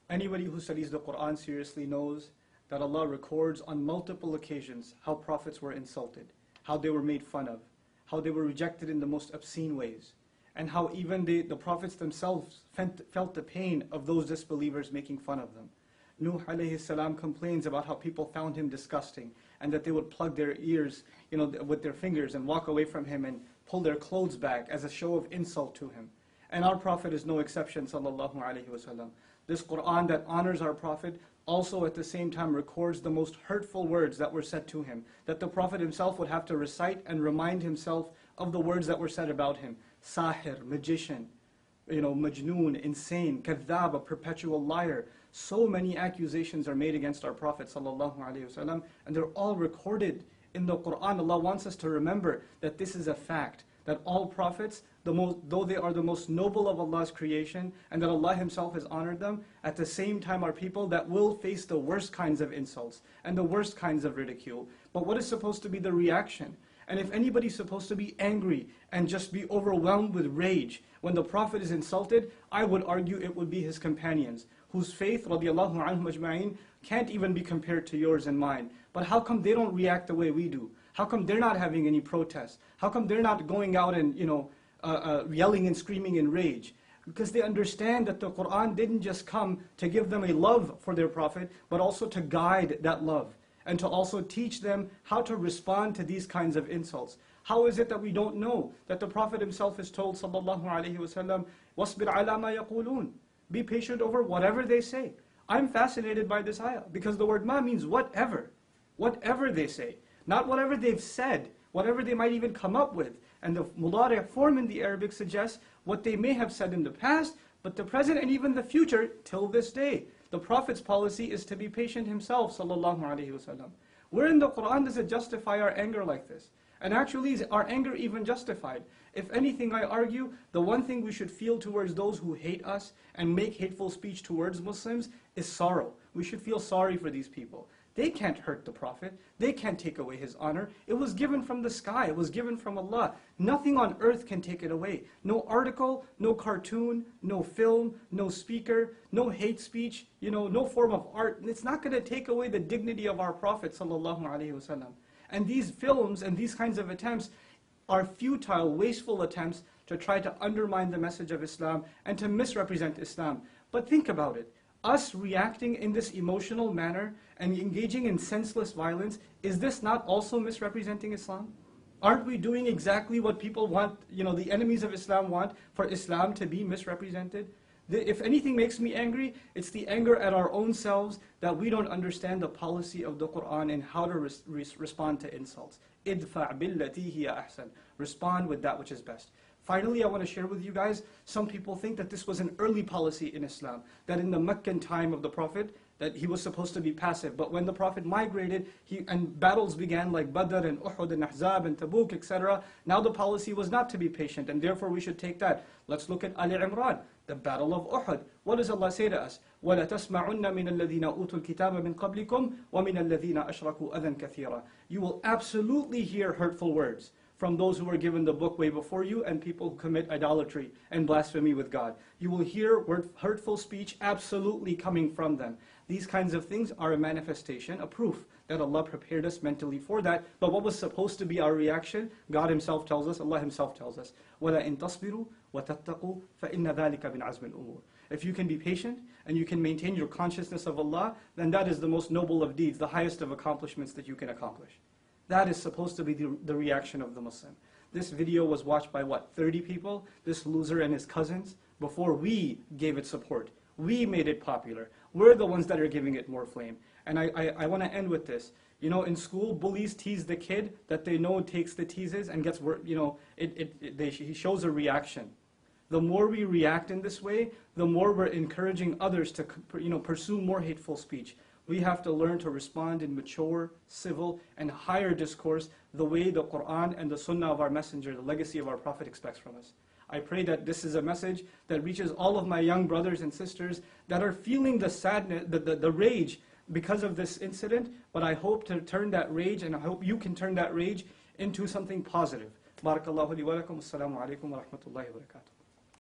Anybody who studies the Quran seriously knows that Allah records on multiple occasions how prophets were insulted, how they were made fun of, how they were rejected in the most obscene ways, and how even the prophets themselves felt the pain of those disbelievers making fun of them. Nuh alayhi salam complains about how people found him disgusting, and that they would plug their ears, with their fingers and walk away from him and pull their clothes back as a show of insult to him. And our Prophet is no exception, sallallahu alayhi wasallam. This Quran that honors our Prophet also at the same time records the most hurtful words that were said to him, that the Prophet himself would have to recite and remind himself of the words that were said about him. Sahir, magician, majnoon, insane, kadhab, a perpetual liar. So many accusations are made against our Prophet sallallahu alaihi wasallam, and they're all recorded in the Quran. Allah wants us to remember that this is a fact, that all prophets, though they are the most noble of Allah's creation, and that Allah Himself has honored them, at the same time are people that will face the worst kinds of insults and the worst kinds of ridicule. But what is supposed to be the reaction? And if anybody's supposed to be angry and just be overwhelmed with rage when the Prophet is insulted, I would argue it would be his companions, whose faith, radiallahu anhum ajma'in, can't even be compared to yours and mine. But how come they don't react the way we do? How come they're not having any protests? How come they're not going out and yelling and screaming in rage? Because they understand that the Quran didn't just come to give them a love for their Prophet, but also to guide that love, and to also teach them how to respond to these kinds of insults. How is it that we don't know that the Prophet himself is told, sallallahu alaihi wasallam, وَاصْبِرْ عَلَى مَا يَقُولُونَ, be patient over whatever they say. I'm fascinated by this ayah, because the word ma means whatever. Whatever they say. Not whatever they've said, whatever they might even come up with. And the mudari' form in the Arabic suggests what they may have said in the past, but the present and even the future till this day. The Prophet's policy is to be patient himself, sallallahu alaihi wasallam. Where in the Quran does it justify our anger like this? And actually, is our anger even justified? If anything, I argue, the one thing we should feel towards those who hate us and make hateful speech towards Muslims is sorrow. We should feel sorry for these people. They can't hurt the Prophet. They can't take away his honor. It was given from the sky. It was given from Allah. Nothing on earth can take it away. No article, no cartoon, no film, no speaker, no hate speech, no form of art. It's not going to take away the dignity of our Prophet sallallahu alaihi wasallam. And these films and these kinds of attempts are futile, wasteful attempts to try to undermine the message of Islam and to misrepresent Islam. But think about it. Us reacting in this emotional manner and engaging in senseless violence, is this not also misrepresenting Islam? Aren't we doing exactly what people want, the enemies of Islam want, for Islam to be misrepresented? If anything makes me angry, it's the anger at our own selves that we don't understand the policy of the Quran and how to respond to insults. Idfa' billati hiya ahsan. Respond with that which is best. Finally, I want to share with you guys, some people think that this was an early policy in Islam, that in the Meccan time of the Prophet, that he was supposed to be passive. But when the Prophet migrated, and battles began like Badr and Uhud and Ahzab and Tabuk, etc., now the policy was not to be patient, and therefore we should take that. Let's look at Ali Imran, the battle of Uhud. What does Allah say to us? وَلَا تَسْمَعُنَّ مِنَ الَّذِينَ أُوتُوا الْكِتَابَ مِنْ قَبْلِكُمْ وَمِنَ الَّذِينَ أَشْرَكُوا أَذًى كَثِيرًا. You will absolutely hear hurtful words from those who were given the book way before you and people who commit idolatry and blasphemy with God. You will hear hurtful speech absolutely coming from them. These kinds of things are a manifestation, a proof that Allah prepared us mentally for that. But what was supposed to be our reaction, God Himself tells us, Allah Himself tells us, وَلَئِن تَصْبِرُوا وَتَتَّقُوا فَإِنَّ ذَلِكَ مِنْ عَزْمِ الْأُمُورِ. If you can be patient and you can maintain your consciousness of Allah, then that is the most noble of deeds, the highest of accomplishments that you can accomplish. That is supposed to be the reaction of the Muslim. This video was watched by 30 people? This loser and his cousins? Before we gave it support. We made it popular. We're the ones that are giving it more flame. And I want to end with this. In school, bullies tease the kid that they know takes the teases and gets, he shows a reaction. The more we react in this way, the more we're encouraging others to pursue more hateful speech. We have to learn to respond in mature, civil, and higher discourse the way the Quran and the Sunnah of our Messenger, the legacy of our Prophet, expects from us. I pray that this is a message that reaches all of my young brothers and sisters that are feeling the sadness, the rage because of this incident, but I hope to turn that rage, and I hope you can turn that rage into something positive. Barakallahu li wa lakum. Assalamu alaikum wa rahmatullahi wa barakatuh.